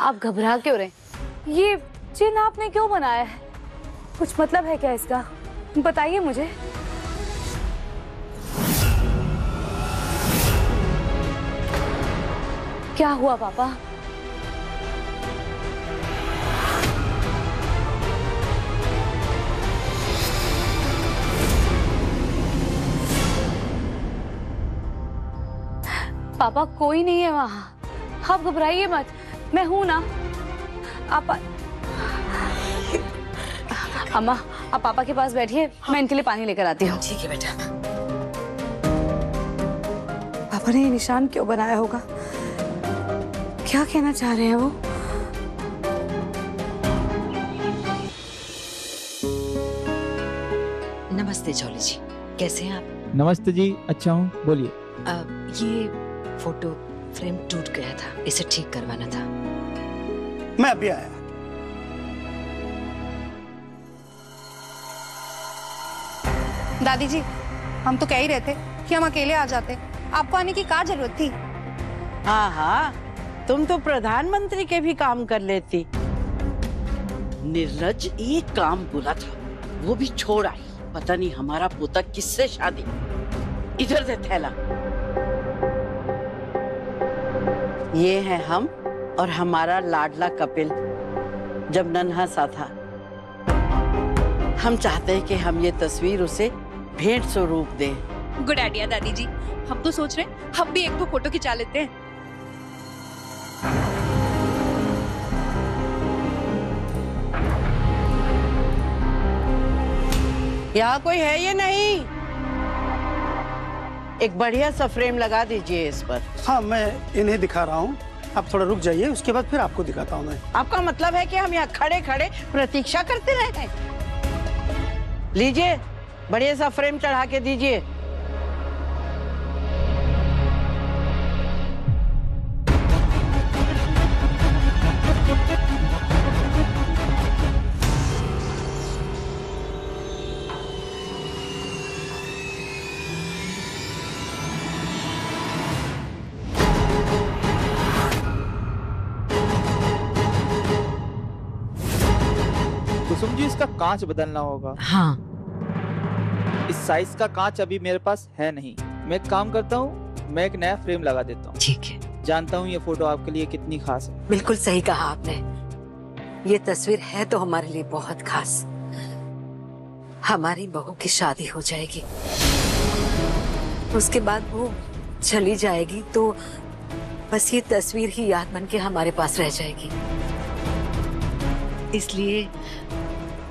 आप घबरा क्यों रहे? ये चिन्ह आपने क्यों बनाया है? कुछ मतलब है क्या इसका? बताइए मुझे। क्या हुआ पापा? पापा कोई नहीं है वहां, आप घबराइए मत, मैं हूं ना। आप अम्मा, आप पापा के पास बैठिए, मैं इनके लिए पानी लेकर आती हूँ। ठीक है बेटा। पापा ने ये निशान क्यों बनाया होगा? क्या कहना चाह रहे हैं वो? नमस्ते जॉली जी, कैसे हैं आप? नमस्ते जी, अच्छा हूँ, बोलिए। ये फोटो फ्रेम टूट गया था, इसे ठीक करवाना था। मैं अभी आया। दादी जी, हम तो कह ही रहे थे कि हम अकेले आ जाते, आपको आने की क्या जरूरत थी? हाँ हाँ, तुम तो प्रधानमंत्री के भी काम कर लेती। निर्लज, एक काम बोला था वो भी छोड़ आई। पता नहीं हमारा पोता किससे शादी। इधर दे थैला। ये है हम और हमारा लाडला कपिल जब नन्हा सा था। हम चाहते हैं कि हम ये तस्वीर उसे भेंट स्वरूप दें। गुड आइडिया दादी जी, हम तो सोच रहे हैं हम भी एक दो फोटो खिंचा लेते हैं। यहाँ कोई है ये नहीं? एक बढ़िया सा फ्रेम लगा दीजिए इस पर। हाँ, मैं इन्हें दिखा रहा हूँ, आप थोड़ा रुक जाइए, उसके बाद फिर आपको दिखाता हूँ मैं। आपका मतलब है कि हम यहाँ खड़े खड़े प्रतीक्षा करते रहे? लीजिए, बढ़िया सा फ्रेम चढ़ा के दीजिए। कुसुम जी, इसका कांच बदलना होगा। हाँ, इस साइज का कांच अभी मेरे पास है नहीं। मैं एक काम करता हूँ, मैं एक नया फ्रेम लगा देता हूँ। ठीक है। जानता हूँ ये फोटो आपके लिए कितनी खास है। बिल्कुल सही कहा आपने, ये तस्वीर है तो हमारे लिए बहुत खास। हमारी बहू की शादी हो जाएगी, उसके बाद वो चली जाएगी तो बस ये तस्वीर ही याद बन के हमारे पास रह जाएगी। इसलिए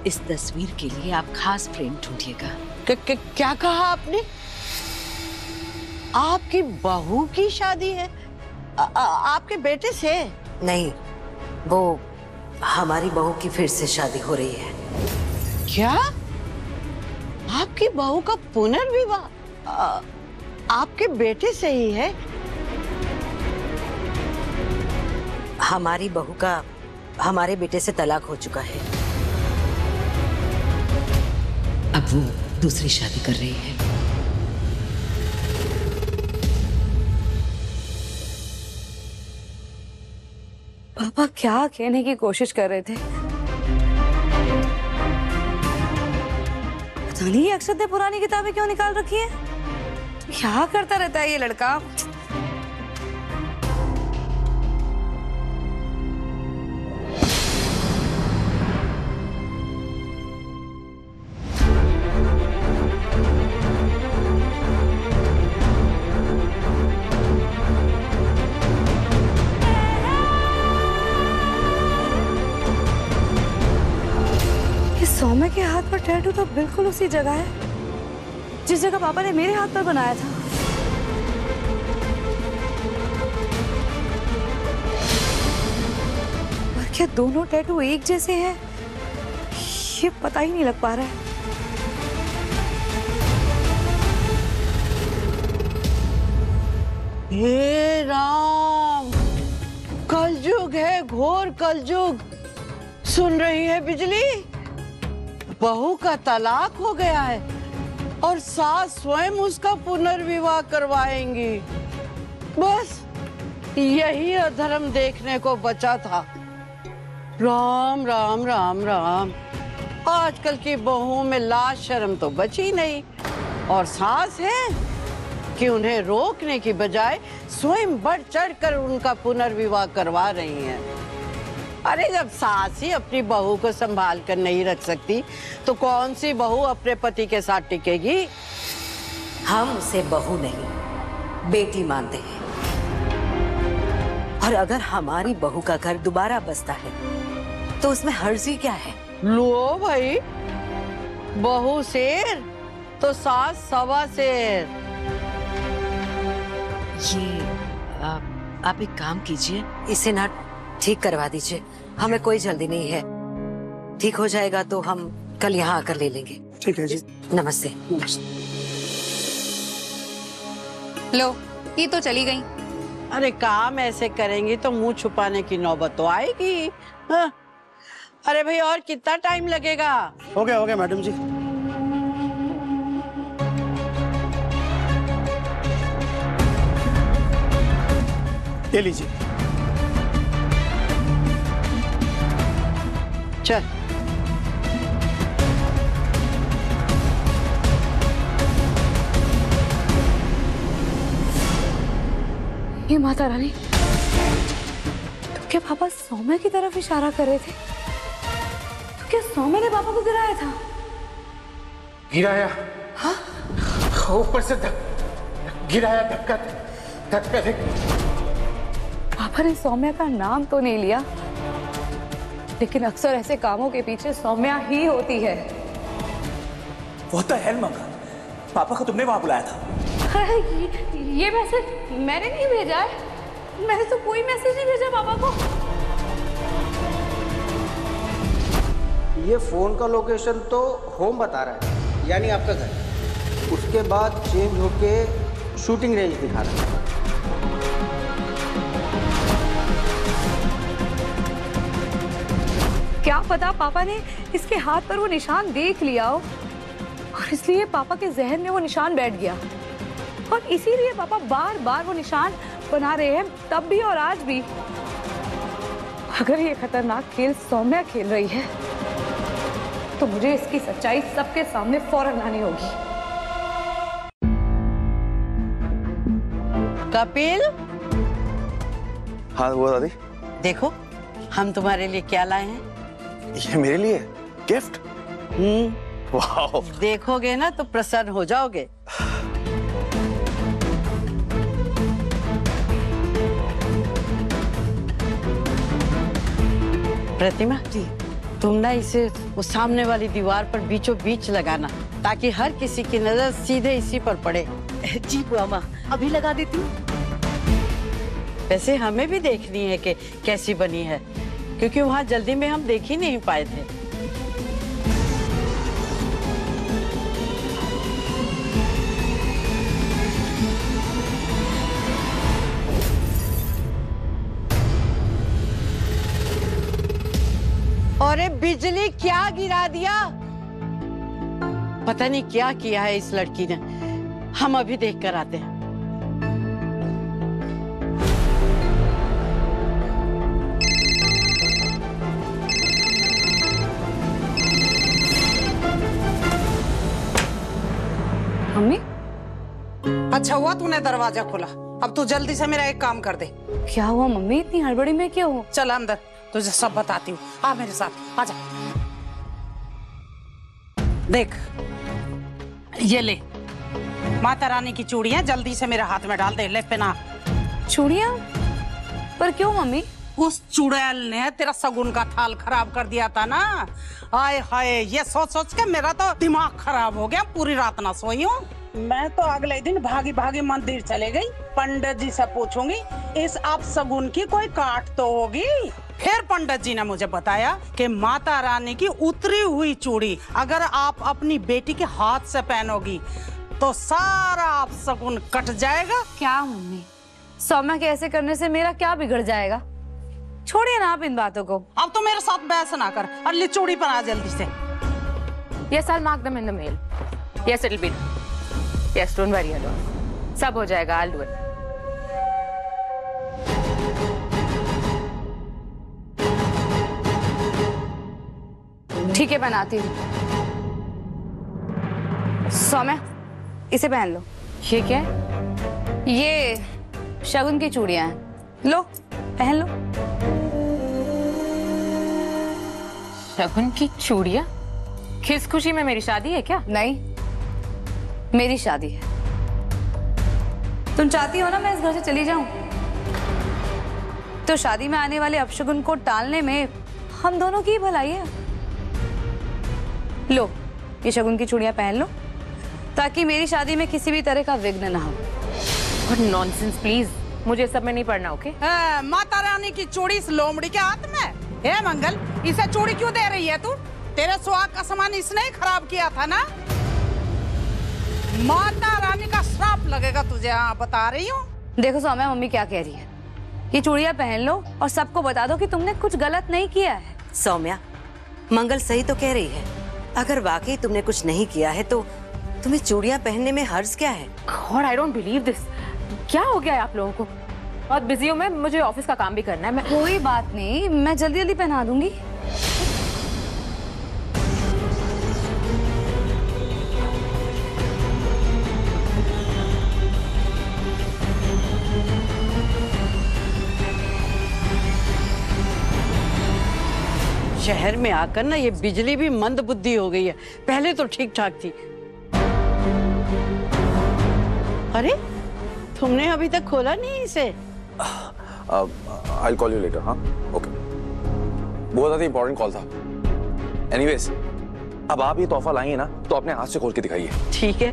इस तस्वीर के लिए आप खास फ्रेम ढूंढिएगा। क्या कहा आपने? आपकी बहू की शादी है? आपके बेटे से? नहीं, वो हमारी बहू की फिर से शादी हो रही है। क्या? आपकी बहू का पुनर्विवाह आपके बेटे से ही है? हमारी बहू का हमारे बेटे से तलाक हो चुका है, अब वो दूसरी शादी कर रही है। पापा क्या कहने की कोशिश कर रहे थे? पता नहीं ये अक्षत ने पुरानी किताबें क्यों निकाल रखी है। क्या करता रहता है ये लड़का? सौम्य के हाथ पर टैटू तो बिल्कुल उसी जगह है जिस जगह पापा ने मेरे हाथ पर बनाया था। पर क्या दोनों टैटू एक जैसे हैं? ये पता ही नहीं लग पा रहा है। हे राम, कलयुग है, घोर कलयुग। सुन रही है बिजली? बहू का तलाक हो गया है और सास स्वयं उसका पुनर्विवाह करवाएंगी। बस यही अधर्म देखने को बचा था। राम राम राम राम। आजकल की बहुओं में लाज शर्म तो बची नहीं, और सास है कि उन्हें रोकने की बजाय स्वयं बढ़ चढ़कर उनका पुनर्विवाह करवा रही हैं। अरे जब सास ही अपनी बहू को संभाल कर नहीं रख सकती तो कौन सी बहू अपने पति के साथ टिकेगी? हम उसे बहू नहीं बेटी मानते हैं, और अगर हमारी बहू का घर दोबारा बसता है तो उसमें हर्जी क्या है? लो भाई, बहू शेर तो सास सवा शेर। ये आप एक काम कीजिए, इसे ना ठीक करवा दीजिए। हमें कोई जल्दी नहीं है, ठीक हो जाएगा तो हम कल यहाँ आकर ले लेंगे। ठीक है जी। नमस्ते। लो, ये तो चली गई। अरे काम ऐसे करेंगी तो मुंह छुपाने की नौबत तो आएगी। हाँ। अरे भाई और कितना टाइम लगेगा? हो गया मैडम जी। ये लीजिए। चल। ये माता रानी, तो क्या पापा सौम्या की तरफ इशारा कर रहे थे? तो क्या सौम्या ने पापा को गिराया था? गिराया? हाँ? ऊपर से गिराया, धक्का दे। पापा ने सौम्या का नाम तो नहीं लिया, लेकिन अक्सर ऐसे कामों के पीछे सौम्या ही होती है। वो तो है मंगा, पापा को तुमने वहां बुलाया था। ये मैसेज मैंने नहीं भेजा है, मैंने तो कोई मैसेज नहीं भेजा पापा को। ये फोन का लोकेशन तो होम बता रहा है, यानी आपका घर। उसके बाद चेंज होके शूटिंग रेंज दिखा रहा है। क्या पता पापा ने इसके हाथ पर वो निशान देख लिया हो और इसलिए पापा के जहन में वो निशान बैठ गया, और इसीलिए पापा बार बार वो निशान बना रहे हैं, तब भी और आज भी। अगर ये खतरनाक खेल सौम्या खेल रही है तो मुझे इसकी सच्चाई सबके सामने फौरन लानी होगी। कपिल। हाँ हुआ दादी। देखो हम तुम्हारे लिए क्या लाए हैं। ये मेरे लिए गिफ्ट? वाह। देखोगे ना तो प्रसन्न हो जाओगे। प्रतिमा जी, तुम ना इसे उस सामने वाली दीवार पर बीचों बीच लगाना, ताकि हर किसी की नजर सीधे इसी पर पड़े। जी बुआ माँ, अभी लगा देती हूँ। वैसे हमें भी देखनी है कि कैसी बनी है, क्योंकि वहां जल्दी में हम देख ही नहीं पाए थे। अरे बिजली क्या गिरा दिया, पता नहीं क्या किया है इस लड़की ने। हम अभी देख कर आते हैं। मम्मी, अच्छा हुआ तूने दरवाजा खोला। अब तू जल्दी से मेरा एक काम कर दे। क्या हुआ मम्मी, इतनी हड़बड़ी में क्यों हो? चल अंदर, तुझे सब बताती हूँ। आ मेरे साथ, आजा। देख, ये ले माता रानी की चूड़ियां, जल्दी से मेरे हाथ में डाल दे। ले पहना। चूड़ियां? पर क्यों मम्मी? उस चुड़ैल ने तेरा सगुन का थाल खराब कर दिया था ना। आय हाय, ये सोच सोच के मेरा तो दिमाग खराब हो गया। पूरी रात ना सोई हूँ। मैं तो अगले दिन भागी भागी मंदिर चले गई। पंडित जी से पूछूंगी इस आप सगुन की कोई काट तो होगी। फिर पंडित जी ने मुझे बताया कि माता रानी की उतरी हुई चूड़ी अगर आप अपनी बेटी के हाथ से पहनोगी तो सारा आप सगुन कट जाएगा। क्या मम्मी, सौम्या के ऐसे करने से मेरा क्या बिगड़ जाएगा? छोड़िए ना आप इन बातों को। अब तो मेरे साथ बहस ना कर और ले चूड़ी पहना जल्दी से। Yes, I'll mark them in the mail. Yes, it'll be. Yes, don't worry at all. सब हो जाएगा, I'll do it. ठीक है, पहनाती हूँ। सौम्या, इसे पहन लो। ये क्या है? ये शगुन की चूड़ियां हैं, लो पहन लो। शगुन की चूड़ियां? किस खुशी में? मेरी शादी है क्या? नहीं, मेरी शादी है। तुम चाहती हो ना मैं इस घर से चली जाऊं, तो शादी में आने वाले अपशगुन को टालने में हम दोनों की ही भलाई है। लो, ये शगुन की चूड़ियां पहन लो, ताकि मेरी शादी में किसी भी तरह का विघ्न ना हो। और नॉनसेंस प्लीज, मुझे सब में नहीं पढ़ना, ओके? माता रानी की चूड़ी इस लोमड़ी के हाथ में। हे मंगल, इसे चूड़ी क्यों दे रही है तू? तेरे सुहाग का सामान इसने ही खराब किया था ना। माता रानी का श्राप लगेगा तुझे। हाँ, बता रही हूँ। देखो सौम्या, मम्मी क्या कह रही है, ये चूड़ियां पहन लो और सबको बता दो कि तुमने कुछ गलत नहीं किया है। सौम्या, मंगल सही तो कह रही है। अगर वाकई तुमने कुछ नहीं किया है तो तुम्हें चूड़ियां पहनने में हर्ज क्या है? God, I don't believe this. क्या हो गया है आप लोगों को? बहुत बिजी हूँ मैं, मुझे ऑफिस का काम भी करना है। कोई बात नहीं, मैं जल्दी जल्दी पहना दूंगी। शहर में आकर ना ये बिजली भी मंद बुद्धि हो गई है। पहले तो ठीक ठाक थी। अरे, तुमने अभी तक खोला नहीं इसे? I'll call you later, हाँ? Okay. बहुत ज़्यादा इम्पोर्टेंट कॉल था। Anyways, अब आप ये तोहफा लाएंगे ना, तो अपने हाथ से खोल के दिखाइए। ठीक है,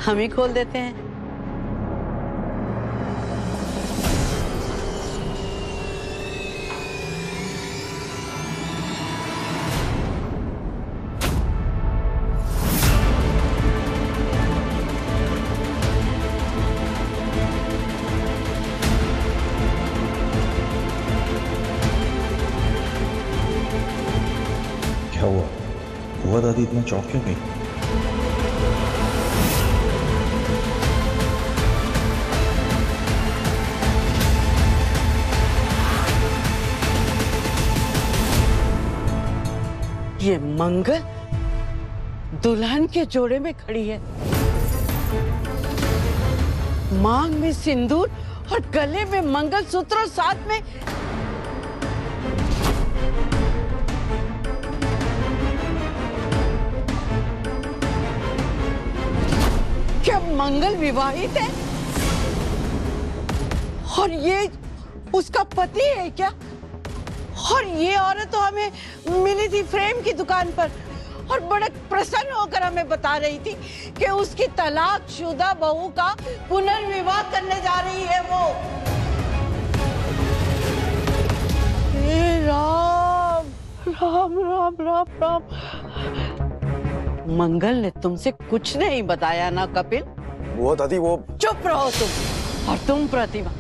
हम ही खोल देते हैं। क्या हुआ? बुआ दादी इतना चौंक क्यों गई? ये मंगल दुल्हन के जोड़े में खड़ी है, मांग में सिंदूर और गले में मंगलसूत्र और साथ में क्या मंगल विवाहित है? और ये उसका पति है क्या? और ये औरत तो हमें मिली थी फ्रेम की दुकान पर और बड़े प्रसन्न होकर हमें बता रही थी कि उसकी तलाकशुदा बहू का पुनर्विवाह करने जा रही है वो। हे राम राम राम राम राम। मंगल ने तुमसे कुछ नहीं बताया ना कपिल? वो दादी वो। चुप रहो तुम। और तुम प्रतिमा,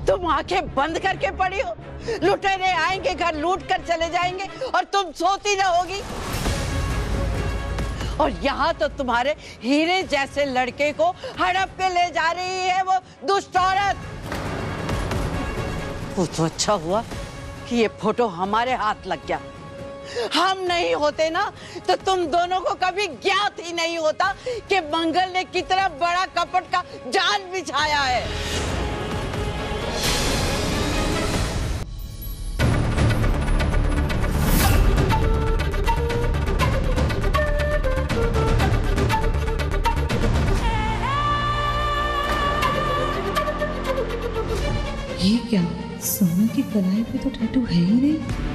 तुम आंखें बंद करके पड़ी हो। लुटेरे आएंगे, घर लूट कर चले जाएंगे और तुम सोती रहोगी। और यहाँ तो तुम्हारे हीरे जैसे लड़के को हड़प के ले जा रही है वो दुष्ट औरत। वो तो अच्छा हुआ कि ये फोटो हमारे हाथ लग गया। हम नहीं होते ना तो तुम दोनों को कभी ज्ञात ही नहीं होता कि मंगल ने कितना बड़ा कपट का जाल बिछाया है। ये क्या? सोना की कलाई पे तो टैटू है ही नहीं।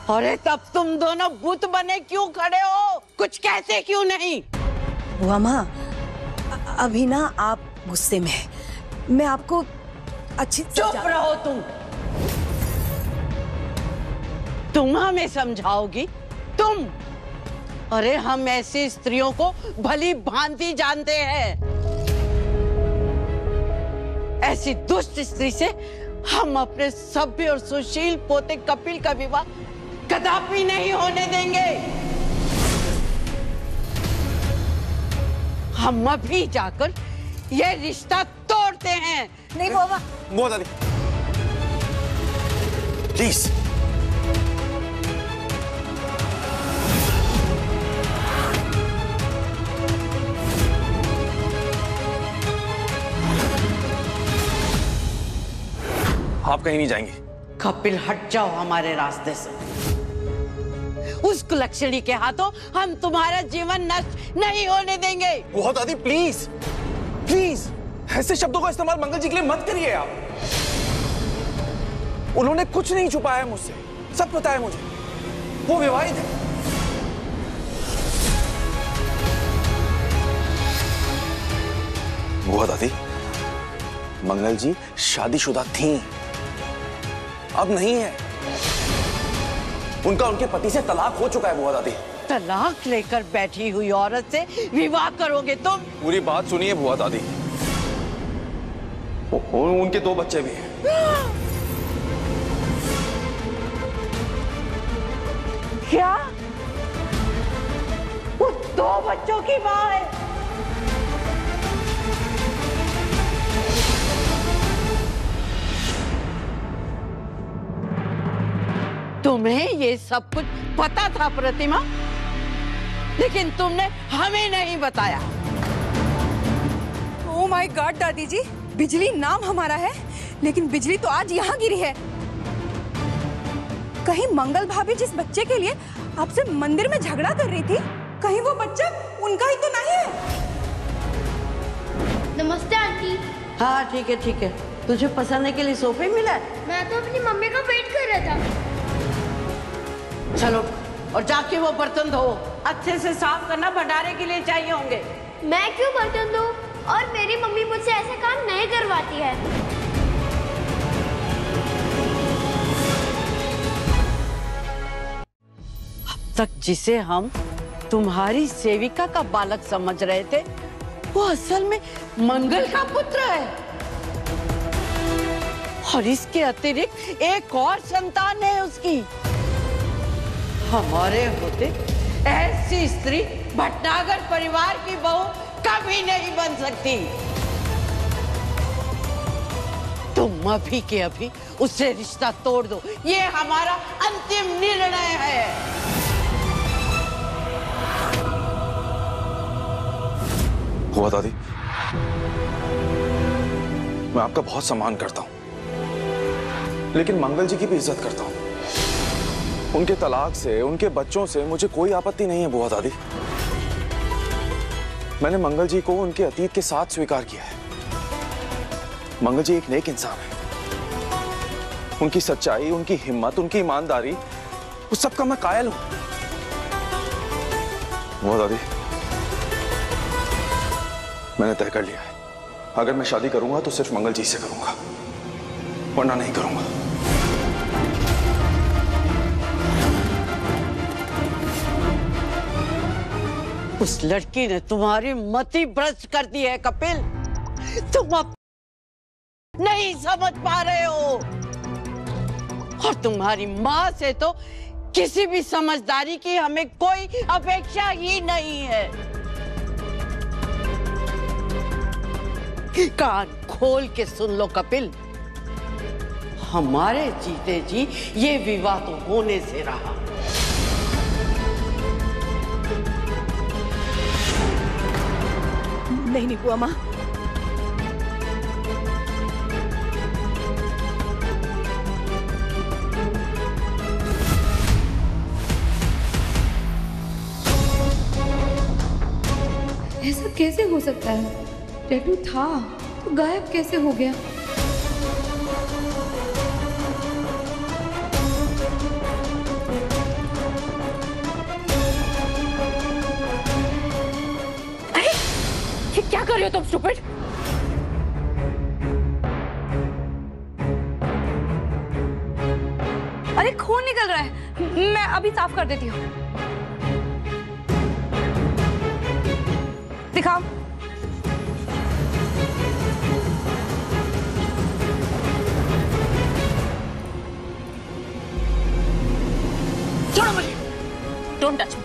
अरे तब तुम दोनों भूत बने क्यों खड़े हो? कुछ कहते क्यों नहीं? बुआ माँ, अभी ना आप गुस्से में हैं। मैं आपको अच्छी चुप रहो तुम हमें समझाओगी? तुम? अरे हम ऐसी स्त्रियों को भली भांति जानते हैं। ऐसी दुष्ट स्त्री से हम अपने सभ्य और सुशील पोते कपिल का विवाह कदापि नहीं होने देंगे। हम अभी जाकर ये रिश्ता तोड़ते हैं। नहीं बाबा। वो दादी प्लीज आप कहीं नहीं जाएंगी। कपिल हट जाओ हमारे रास्ते से। उस कुलक्षणी के हाथों हम तुम्हारा जीवन नष्ट नहीं होने देंगे। बहुत दादी प्लीज प्लीज ऐसे शब्दों का इस्तेमाल मंगल जी के लिए मत करिए आप। उन्होंने कुछ नहीं छुपाया मुझसे, सब पता है मुझे। वो विवाहित है। बुआ दादी, मंगल जी शादीशुदा थीं, अब नहीं है। उनका उनके पति से तलाक हो चुका है बुआ दादी। तलाक लेकर बैठी हुई औरत से विवाह करोगे तुम? पूरी बात सुनिए बुआ दादी। उनके 2 बच्चे भी हैं। क्या? वो 2 बच्चों की माँ है? तुम्हें ये सब कुछ पता था प्रतिमा, लेकिन तुमने हमें नहीं बताया। ओह माय गॉड दादी जी, बिजली नाम हमारा है, लेकिन बिजली तो आज यहाँ गिरी है। कहीं मंगल भाभी जिस बच्चे के लिए आपसे मंदिर में झगड़ा कर रही थी, कहीं वो बच्चा उनका ही तो नहीं है? नमस्ते आंटी। हाँ ठीक है ठीक है। तुझे पसंद के लिए सोफे मिला है? मैं तो अपनी मम्मी का वेट कर रहा था। चलो और जाके वो बर्तन धो, अच्छे से साफ करना, भंडारे के लिए चाहिए होंगे। मैं क्यों बर्तन दूं? और मेरी मम्मी मुझसे ऐसे काम नहीं करवाती है। अब तक जिसे हम तुम्हारी सेविका का बालक समझ रहे थे, वो असल में मंगल का पुत्र है। और इसके अतिरिक्त एक और संतान है उसकी। हमारे होते ऐसी स्त्री भटनागर परिवार की बहू कभी नहीं बन सकती। तुम अभी के अभी उससे रिश्ता तोड़ दो, ये हमारा अंतिम निर्णय है। बुआ दादी, मैं आपका बहुत सम्मान करता हूं, लेकिन मंगल जी की भी इज्जत करता हूं। उनके तलाक से, उनके बच्चों से मुझे कोई आपत्ति नहीं है बुआ दादी। मैंने मंगल जी को उनके अतीत के साथ स्वीकार किया है। मंगल जी एक नेक इंसान है। उनकी सच्चाई, उनकी हिम्मत, उनकी ईमानदारी, उस सब का मैं कायल हूं। बुआ दादी, मैंने तय कर लिया है, अगर मैं शादी करूंगा तो सिर्फ मंगल जी से करूंगा, वरना नहीं करूंगा। उस लड़की ने तुम्हारी मति भ्रष्ट कर दी है कपिल। तुम अब नहीं समझ पा रहे हो, और तुम्हारी माँ से तो किसी भी समझदारी की हमें कोई अपेक्षा ही नहीं है। कान खोल के सुन लो कपिल, हमारे जीते जी ये विवाह तो होने से रहा। नहीं बुआ माँ, ऐसा कैसे हो सकता है? टैटू था तो गायब कैसे हो गया? ये क्या कर रही हो तुम स्टूपिड? अरे खून निकल रहा है, मैं अभी साफ कर देती हूँ। दिखाओ। छोड़ो मुझे, डोंट टच मी।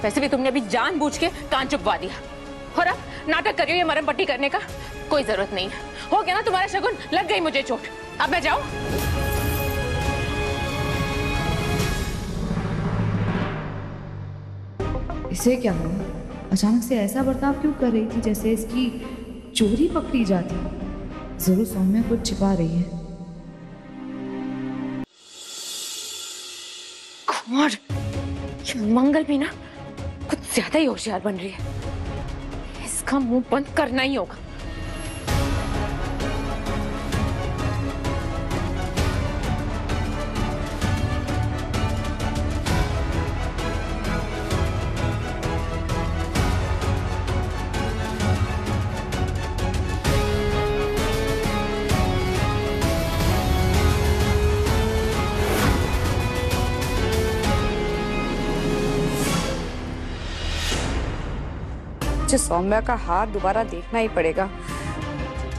वैसे भी तुमने अभी जानबूझ के कान चुपवा दिया, और अब नाटक कर रही हो ये मरम पट्टी करने का। कोई जरूरत नहीं है, हो गया ना तुम्हारा शगुन, लग गई मुझे चोट। अब मैं जाऊं? इसे क्या हुआ? अचानक से ऐसा बर्ताव क्यों कर रही थी जैसे इसकी चोरी पकड़ी जाती? जरूर सौम्या कुछ छिपा रही है। गॉड, ये मंगल भी ना कुछ ज्यादा ही होशियार बन रही है। इसका मुंह बंद करना ही होगा। मुझे सौम्या का हाथ दोबारा देखना ही पड़ेगा,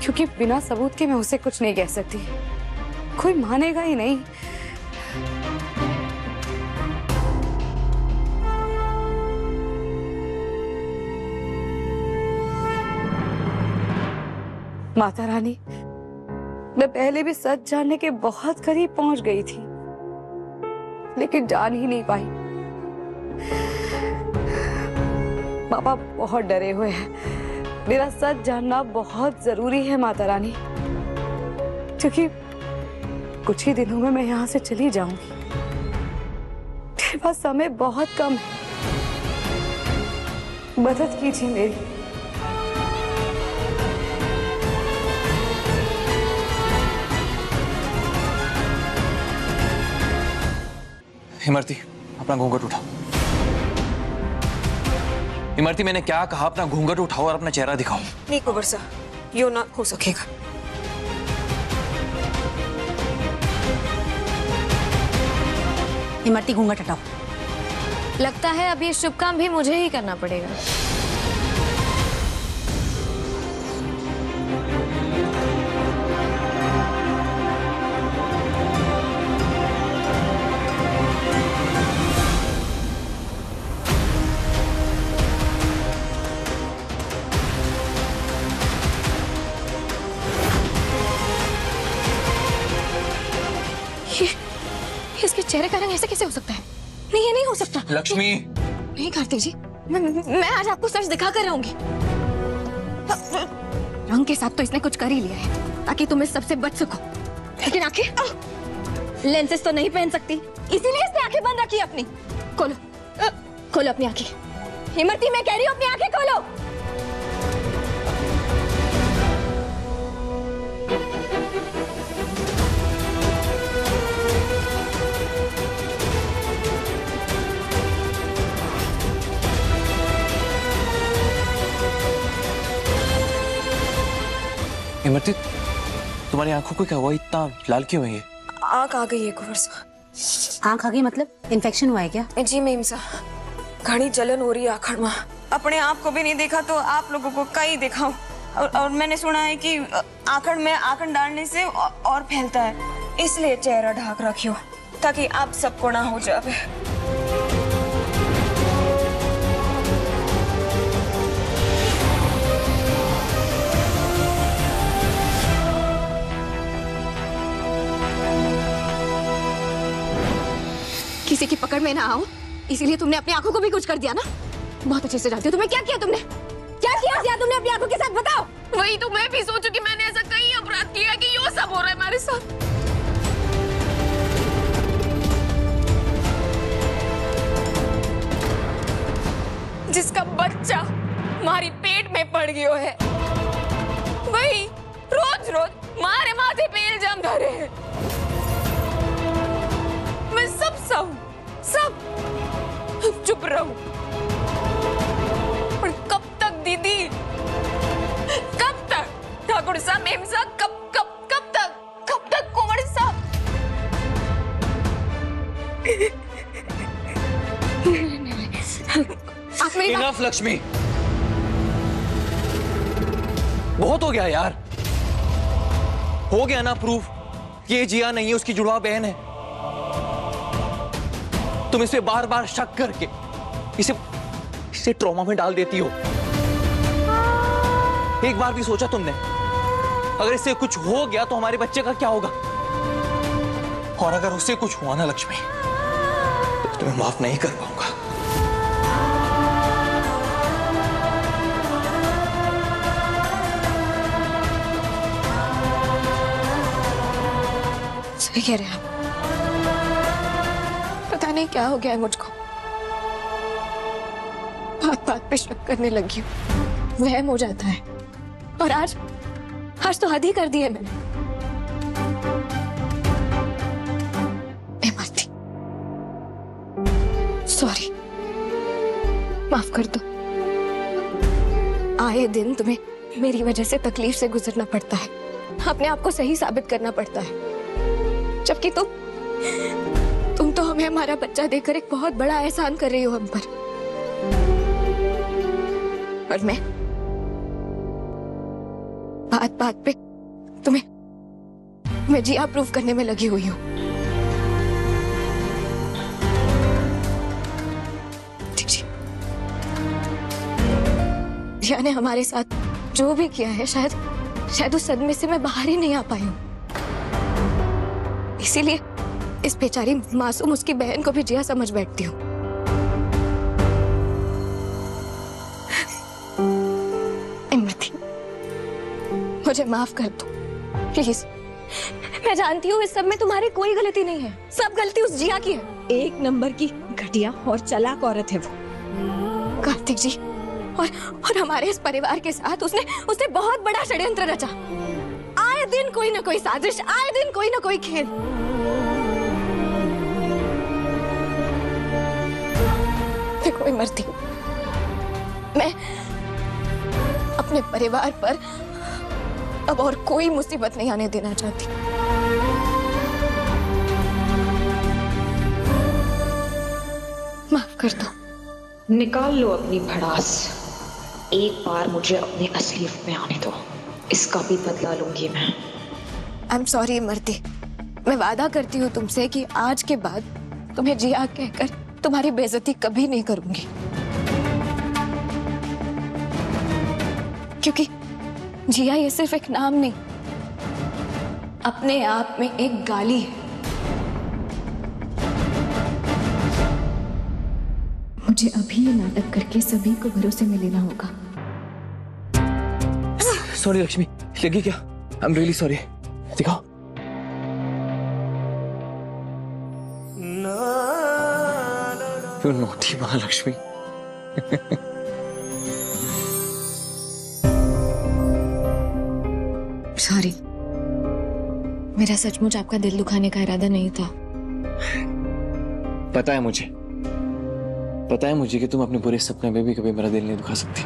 क्योंकि बिना सबूत के मैं उसे कुछ नहीं कह सकती। कोई मानेगा ही नहीं। माता रानी, मैं पहले भी सच जानने के बहुत करीब पहुंच गई थी, लेकिन जान ही नहीं पाई। पापा बहुत डरे हुए हैं। मेरा सच जानना बहुत जरूरी है माता रानी, क्योंकि कुछ ही दिनों में मैं यहाँ से चली जाऊंगी। मेरे पास समय बहुत कम है। मदद कीजिए मेरी। इमरती, अपना घूंघट उठाओ। इमरती, मैंने क्या कहा? अपना घूंघट उठाओ और अपना चेहरा दिखाओ। नहीं कुंवर सा, यो ना हो सकेगा। इमरती, घूंघट हटाओ। लगता है अब ये शुभ काम भी मुझे ही करना पड़ेगा। इसके चेहरे का रंग ऐसे कैसे हो सकता है? नहीं, ये नहीं हो सकता। लक्ष्मी, नहीं कार्तिक जी, मैं आज आपको सच दिखा कर रहूंगी। रंग के साथ तो इसने कुछ कर ही लिया है ताकि तुम इस सबसे बच सको, लेकिन आंखें, लेंसेज तो नहीं पहन सकती, इसीलिए इसने आंखें बंद रखी अपनी। खोलो, खोलो अपनी आंखें। इमरती, मैं कह रही हूँ अपनी आंखें खोलो। इमरती, तुम्हारी आंखों को क्या हुआ? इतना लाल क्यों है ये? आंख आ गई है कुंवर सा। आंख आ गई मतलब इन्फेक्शन हुआ है क्या? जी मेम सा, घनी जलन हो रही है आखड़ में। अपने आप को भी नहीं देखा तो आप लोगों को कहीं दिखाऊं। और मैंने सुना है कि आखड़ में आखड़ डालने से और फैलता है, इसलिए चेहरा ढाक रखियो ताकि आप सबको ना हो जावे। किसी की पकड़ में ना आओ, इसीलिए तुमने अपनी आंखों को भी कुछ कर दिया ना। बहुत अच्छे से जानती हो तुम्हें क्या किया तुमने, क्या किया तुमने अपनी आंखों के साथ, बताओ। वही तो मैं भी सोचूं कि मैंने ऐसा कहीं अपराध किया कि ये सब हो रहा है हमारे साथ। जिसका बच्चा हमारी पेट में पड़ गयो है, वही रोज रोज मारे माथे पे इल्जाम धरे है। मैं सब सहूं, सब चुप रहूं, पर कब तक दीदी, कब तक ठाकुर साहब, मेम साहब, कब तक कुंवर साहब। आप मेरी इनफ लक्ष्मी, बहुत हो गया यार। हो गया ना प्रूफ कि ये जिया नहीं है, उसकी जुड़वा बहन है। तुम इसे बार बार शक करके इसे ट्रॉमा में डाल देती हो। एक बार भी सोचा तुमने अगर इससे कुछ हो गया तो हमारे बच्चे का क्या होगा? और अगर उससे कुछ हुआ ना लक्ष्मी, तो तुम्हें माफ नहीं कर पाऊंगा। सही कह रहे हैं आप। पता नहीं क्या हो गया है मुझको, बात बात पे शक करने लगी हूँ, वहम हो जाता है। और आज तो हद ही कर दी है मैंने। इमरती, सॉरी, माफ कर दो। आए दिन तुम्हें मेरी वजह से तकलीफ से गुजरना पड़ता है, अपने आप को सही साबित करना पड़ता है, जबकि तुम तो हमें हमारा बच्चा देकर एक बहुत बड़ा एहसान कर रही हो हम पर। और मैं बात पे तुम्हें जिया प्रूफ करने में लगी हुई हूँ। जिया ने हमारे साथ जो भी किया है, शायद उस सदमे से मैं बाहर ही नहीं आ पाई हूँ। इसीलिए इस बेचारी मासूम उसकी बहन को भी जिया समझ बैठती हूँ। इमरती, मुझे माफ कर दो प्लीज। मैं जानती हूँ इस सब में तुम्हारी कोई गलती नहीं है, सब गलती उस जिया की है। एक नंबर की घटिया और चालाक औरत है वो। कार्तिक जी और हमारे इस परिवार के साथ उसने बहुत बड़ा षड्यंत्र रचा। आए दिन कोई ना कोई साजिश, आए दिन कोई ना कोई खेल। देखो इमरती, मैं अपने परिवार पर अब और कोई मुसीबत नहीं आने देना चाहती। माफ कर दो। निकाल लो अपनी भड़ास, एक बार मुझे अपने असली रूप में आने दो, इसका भी बदला लूंगी मैं। आई एम सॉरी इमरती, मैं वादा करती हूँ तुमसे कि आज के बाद तुम्हें जिया कहकर तुम्हारी बेइज्जती कभी नहीं करूंगी, क्योंकि जिया ये सिर्फ एक नाम नहीं, अपने आप में एक गाली है। मुझे अभी ये नाटक करके सभी को भरोसे में लेना होगा। सॉरी लक्ष्मी, लगी क्या? I am really sorry. दिखाओ। You naughty Mahalakshmi. सॉरी, मेरा सचमुच आपका दिल दुखाने का इरादा नहीं था। पता है मुझे कि तुम अपने बुरे सपने में भी कभी मेरा दिल नहीं दुखा सकती।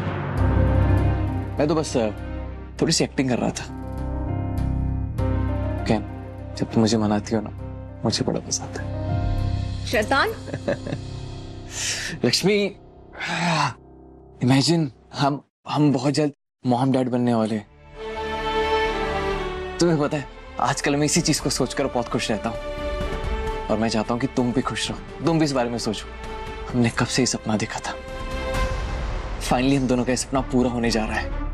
मैं तो बस थोड़ी सी एक्टिंग कर रहा था। क्या जब तुम मुझे मनाती हो ना, मुझे बड़ा मजा आता है। शैतान। लक्ष्मी, इमेजिन हम बहुत जल्द मॉम डैड बनने वाले हैं। तुम्हें पता है आजकल मैं इसी चीज को सोचकर बहुत खुश रहता हूँ, और मैं चाहता हूँ कि तुम भी खुश रहो, तुम भी इस बारे में सोचो। हमने कब से ये सपना देखा था, फाइनली हम दोनों का ये सपना पूरा होने जा रहा है।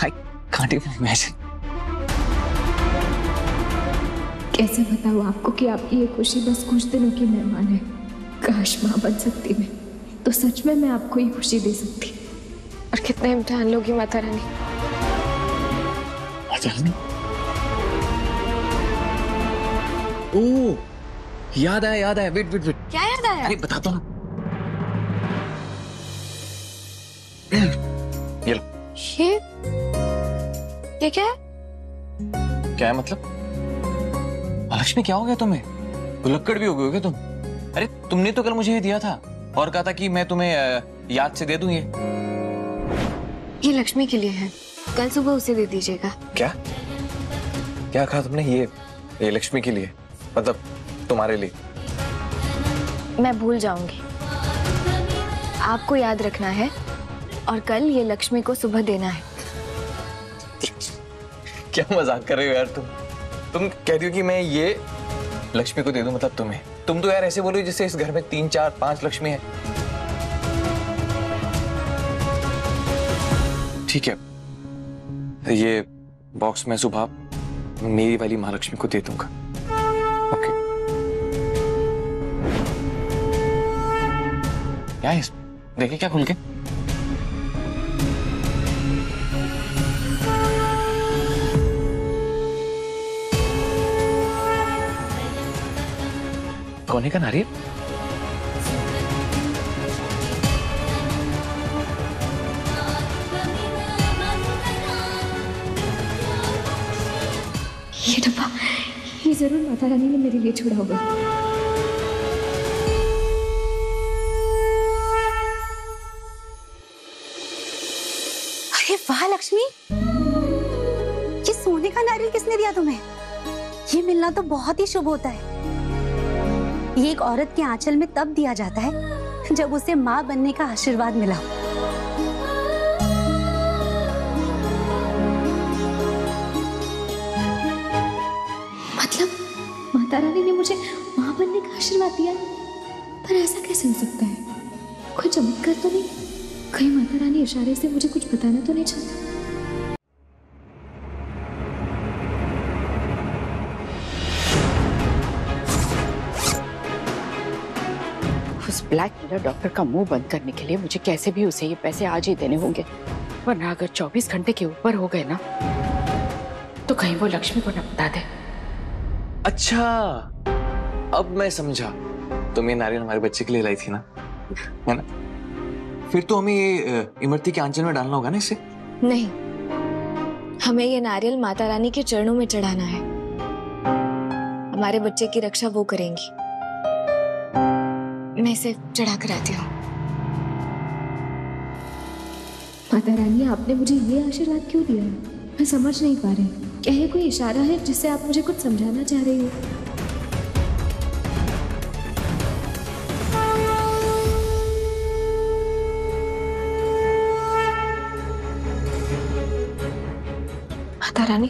I can't even imagine। कैसे बताऊँ आपको कि आपकी ये खुशी बस कुछ दिनों की मेहमान है। काश माँ बन सकती मैं, तो सच में मैं आपको ये खुशी दे सकती। और कितने इम्तिहान लोगी माता रानी। ओह, याद आया। वेट। क्या याद आया? अरे बताता हूँ। ये लो। ये क्या है? क्या है मतलब? लक्ष्मी क्या हो गया तुम्हें? भुलक्कड़ भी हो गए हो क्या तुम? अरे तुमने तो कल मुझे ये दिया था और कहा था कि मैं तुम्हें याद से दे दूं ये लक्ष्मी के लिए है, कल सुबह उसे दे दीजिएगा। क्या कहा तुमने? ये लक्ष्मी के लिए, मतलब तुम्हारे लिए? मैं भूल जाऊंगी, आपको याद रखना है और कल ये लक्ष्मी को सुबह देना है। क्या मजाक कर रहे हो यार तुम कह रही हो कि मैं ये लक्ष्मी को दे दूं, मतलब तुम्हें? तुम तो यार ऐसे बोलो जैसे इस घर में 3, 4, 5 लक्ष्मी है। ठीक है, ये बॉक्स मैं सुबह मेरी वाली महालक्ष्मी को दे दूंगा। ओके। क्या है? देखिए क्या खुल के। कोने का नारियल? ये डब्बा, ये जरूर माता रानी ने मेरे लिए छोड़ा होगा। अरे वाह लक्ष्मी, ये सोने का नारियल किसने दिया तुम्हें? ये मिलना तो बहुत ही शुभ होता है। ये एक औरत के आंचल में तब दिया जाता है जब उसे माँ बनने का आशीर्वाद मिला। मतलब माता रानी ने मुझे माँ बनने का आशीर्वाद दिया, पर ऐसा कैसे हो सकता है? कोई चमत्कार तो नहीं? कहीं माता रानी इशारे से मुझे कुछ बताना तो नहीं चाहती? उस ब्लैक मिलर डॉक्टर का मुंह बंद करने के लिए मुझे कैसे भी उसे ये पैसे आज ही देने होंगे, वरना अगर 24 घंटे के ऊपर हो गए ना तो कहीं वो लक्ष्मी को न बता दे। अच्छा, अब मैं समझा। तुम ये नारियल हमारे बच्चे के लिए लाई थी ना, है ना? फिर तो हमें ये इमरती के आंचल में डालना होगा ना इसे? नहीं, हमें ये नारियल माता रानी के चरणों में चढ़ाना है। हमारे बच्चे की रक्षा वो करेंगी। मैं इसे चढ़ा कर आती हूँ। माता रानी, आपने मुझे ये आशीर्वाद क्यों दिया है? मैं समझ नहीं पा रही। क्या ये कोई इशारा है जिससे आप मुझे कुछ समझाना चाह रही हो? माता रानी,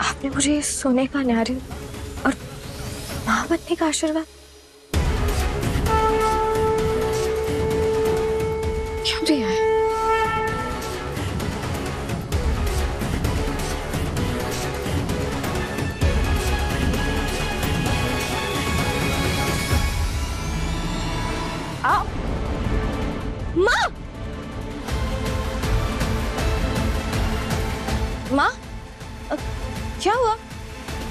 आपने मुझे सोने का नारियल और माँ बनने का आशीर्वाद क्यों दिया है? माँ, माँ, क्या हुआ?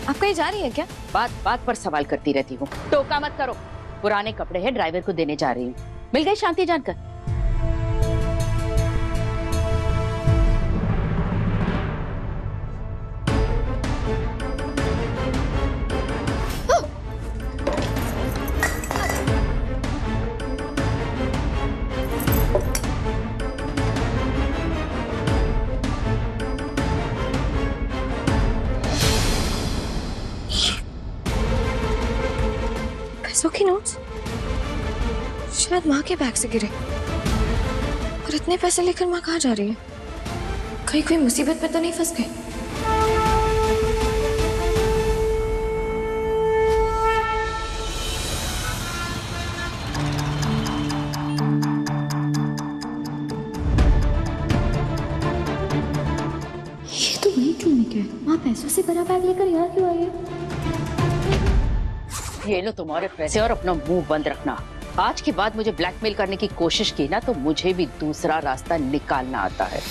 आप कहीं जा रही है क्या? बात बात पर सवाल करती रहती हूँ, टोका मत करो। पुराने कपड़े हैं, ड्राइवर को देने जा रही हूँ। मिल गई शांति जानकर? पैसों की नोट्स शायद माँ के बैग से गिरे। और इतने पैसे लेकर माँ कहाँ जा रही है? कहीं कोई मुसीबत में तो नहीं फंस गए? ये तो वही क्लिनिक है। माँ पैसों से भरा बैग लेकर यहाँ क्यों आई है? ये लो तुम्हारे पैसे और अपना मुंह बंद रखना। आज के बाद मुझे ब्लैकमेल करने की कोशिश की ना तो मुझे भी दूसरा रास्ता निकालना आता है।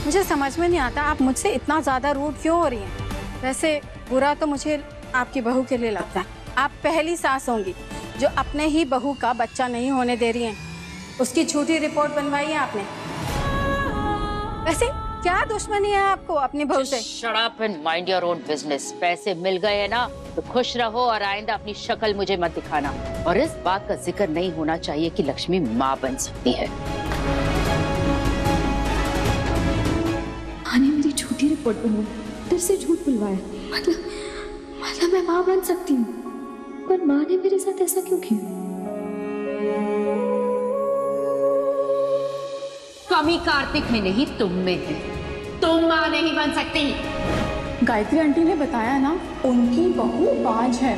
मुझे समझ में नहीं आता आप मुझसे इतना ज्यादा रूड क्यों हो रही हैं। वैसे बुरा तो मुझे आपकी बहू के लिए लगता है। आप पहली सास होंगी जो अपने ही बहू का बच्चा नहीं होने दे रही हैं। उसकी झूठी रिपोर्ट बनवाई है आपने। वैसे क्या दुश्मनी है आपको अपनी बहू से? Shut up and mind your own business। पैसे मिल गए है ना तो खुश रहो और आइंदा अपनी शक्ल मुझे मत दिखाना। और इस बात का जिक्र नहीं होना चाहिए कि लक्ष्मी माँ बन सकती है। माँ ने मेरी झूठी रिपोर्ट बनवाई, फिर से झूठ बुलवाया। मतलब मैं माँ बन सकती हूँ, पर माँ ने मेरे साथ ऐसा क्यों किया? कमी कार्तिक में नहीं तुम में है। तुम माँ नहीं बन सकती। गायत्री आंटी ने बताया ना, उनकी बहू बाज है।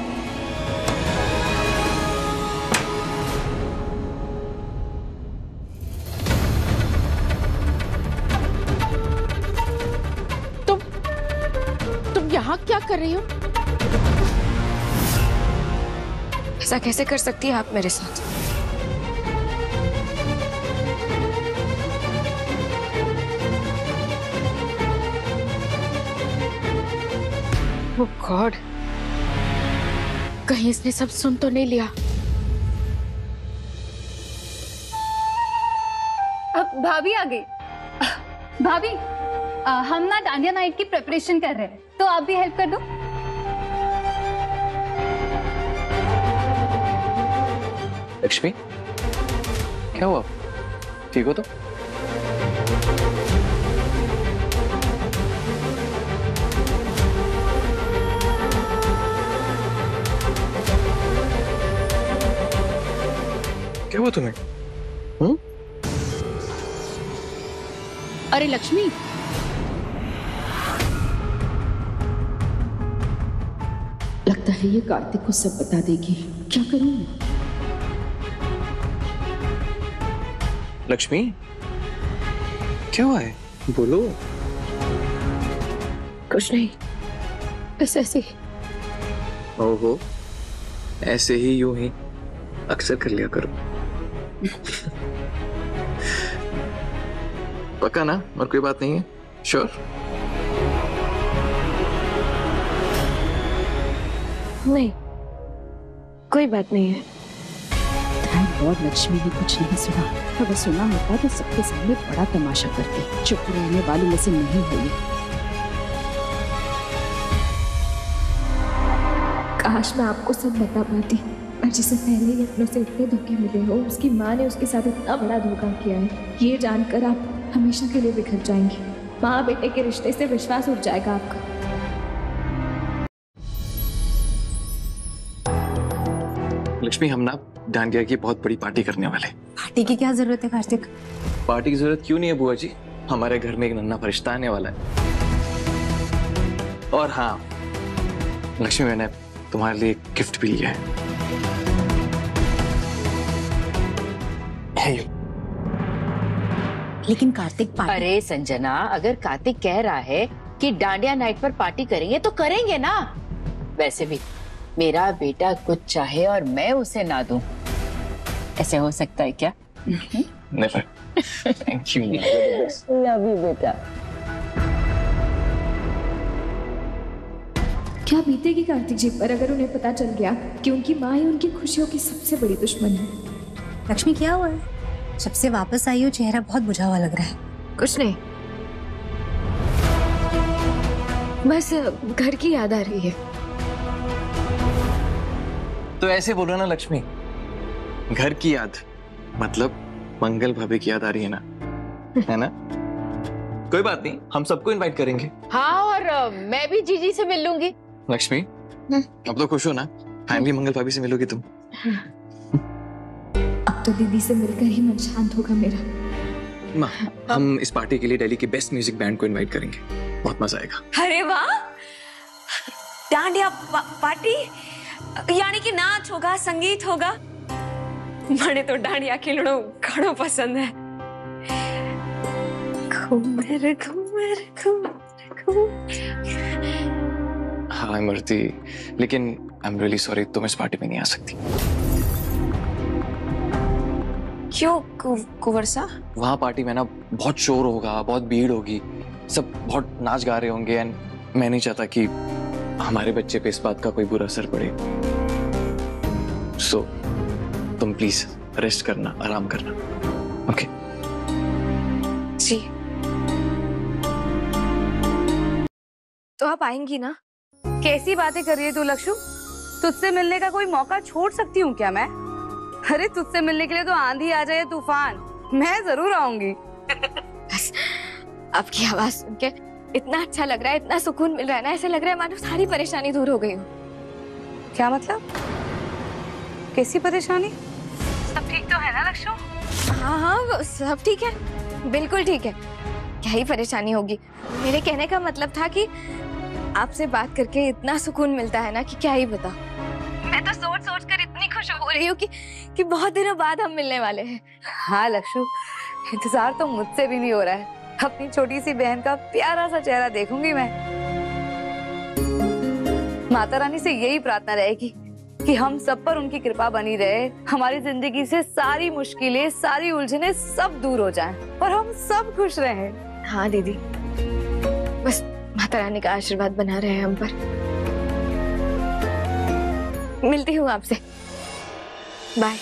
तुम यहाँ क्या कर रही हो? ऐसा कैसे कर सकती है आप मेरे साथ? Oh God, कहीं इसने सब सुन तो नहीं लिया? अब भाभी आ गई। भाभी, हम ना डांडिया नाइट की प्रिपरेशन कर रहे हैं, तो आप भी हेल्प कर दो। लक्ष्मी, क्या हुआ? ठीक हो तो? क्या हुआ तुम्हें? अरे लक्ष्मी, लगता है ये कार्तिक को सब बता देगी। क्या करूं मैं? लक्ष्मी, क्या हुआ है? बोलो। कुछ नहीं, बस ऐसे ही। ओहो, ऐसे ही यूं ही अक्सर कर लिया करो। पक्का ना? और कोई बात नहीं है? श्योर? नहीं, कोई बात नहीं है। थैंक गॉड लक्ष्मी ने कुछ नहीं सुना। अगर सुना होता तो सबके सामने बड़ा तमाशा करती। चुप रहने वाली में से नहीं है ये। काश मैं आपको सब बता पाती, पर जिसे पहले ही अपनों से इतने धोखे मिले हो, उसकी माँ ने उसके साथ इतना बड़ा धोखा किया है, ये जानकर आप हमेशा के लिए बिखर जाएंगी। माँ बेटे के रिश्ते से विश्वास उठ जाएगा आपका। लक्ष्मी, हम ना डांडिया की बहुत बड़ी पार्टी करने वाले। पार्टी की क्या जरूरत है कार्तिक? पार्टी की जरूरत क्यों नहीं है बुआ जी? हमारे घर में एक नन्हा फरिश्ता आने वाला है। और हाँ लक्ष्मी, मैंने तुम्हारे लिए एक गिफ्ट भी लिया है। लेकिन कार्तिक पार्टी... अरे संजना, अगर कार्तिक कह रहा है कि डांडिया नाइट पर पार्टी करेंगे तो करेंगे ना। वैसे भी मेरा बेटा कुछ चाहे और मैं उसे ना दूं, ऐसे हो सकता है क्या? Never. Thank you. Love you बेटा। क्या बीतेगी कार्तिक जी पर अगर उन्हें पता चल गया कि उनकी माँ ही उनकी खुशियों की सबसे बड़ी दुश्मन है? लक्ष्मी, क्या हुआ है? जब से वापस आई हो चेहरा बहुत बुझा हुआ लग रहा है। कुछ नहीं, बस घर की याद आ रही है। तो ऐसे बोलो ना लक्ष्मी, घर की याद मतलब मंगल भाभी की याद आ रही है ना, है ना? कोई बात नहीं, हम सबको इनवाइट करेंगे। हाँ, और मैं भी जीजी से मिल लूंगी। लक्ष्मी, अब तो खुश हो ना? फाइनली मंगल भाभी से मिलोगी तुम। अब तो दीदी से मिलकर ही मन शांत होगा मेरा। माँ, हम इस पार्टी के लिए दिल्ली की बेस्ट म्यूजिक बैंड को इनवाइट करेंगे। बहुत मजा आएगा। अरे वाह, डांडिया पार्टी यानी कि नाच होगा, संगीत होगा। मने तो डांडिया खेलना घणो पसंद है। घूमर घूमर घूमर घूमर। हाँ इमरती, लेकिन आई एम रियली सॉरी, तुम इस पार्टी में नहीं आ सकती। क्यों कुंवर सा? वहाँ पार्टी में ना बहुत शोर होगा, बहुत भीड़ होगी, सब बहुत नाच गा रहे होंगे एंड मैं नहीं चाहता कि हमारे बच्चे पे इस बात का कोई बुरा असर पड़े। सो तुम प्लीज रेस्ट करना, आराम करना। ओके जी। तो आप आएंगी ना? कैसी बातें कर रही है तू लक्षु? तुझसे मिलने का कोई मौका छोड़ सकती हूँ क्या मैं? अरे तुझसे मिलने के लिए तो आंधी आ जाए तूफान, मैं जरूर आऊंगी। बस आपकी आवाज सुन के इतना अच्छा लग रहा है, इतना सुकून मिल रहा है ना, ऐसा लग रहा है मानो सारी परेशानी दूर हो गई हो। क्या मतलब? कैसी परेशानी? सब ठीक तो है ना लक्षु? हाँ हाँ सब ठीक है, बिल्कुल ठीक है। क्या ही परेशानी होगी। मेरे कहने का मतलब था कि आपसे बात करके इतना सुकून मिलता है ना कि क्या ही बता। मैं तो सोच सोच कर इतनी खुश हो रही हूँ कि बहुत दिनों बाद हम मिलने वाले हैं। हाँ लक्षु, इंतजार तो मुझसे भी नहीं हो रहा है। अपनी छोटी सी बहन का प्यारा सा चेहरा देखूंगी मैं। माता रानी से यही प्रार्थना रहेगी कि हम सब पर उनकी कृपा बनी रहे, हमारी जिंदगी से सारी मुश्किलें, सारी उलझनें सब दूर हो जाएं और हम सब खुश रहें। हाँ दीदी, बस माता रानी का आशीर्वाद बना रहे हम पर। मिलती हूँ आपसे, बाय।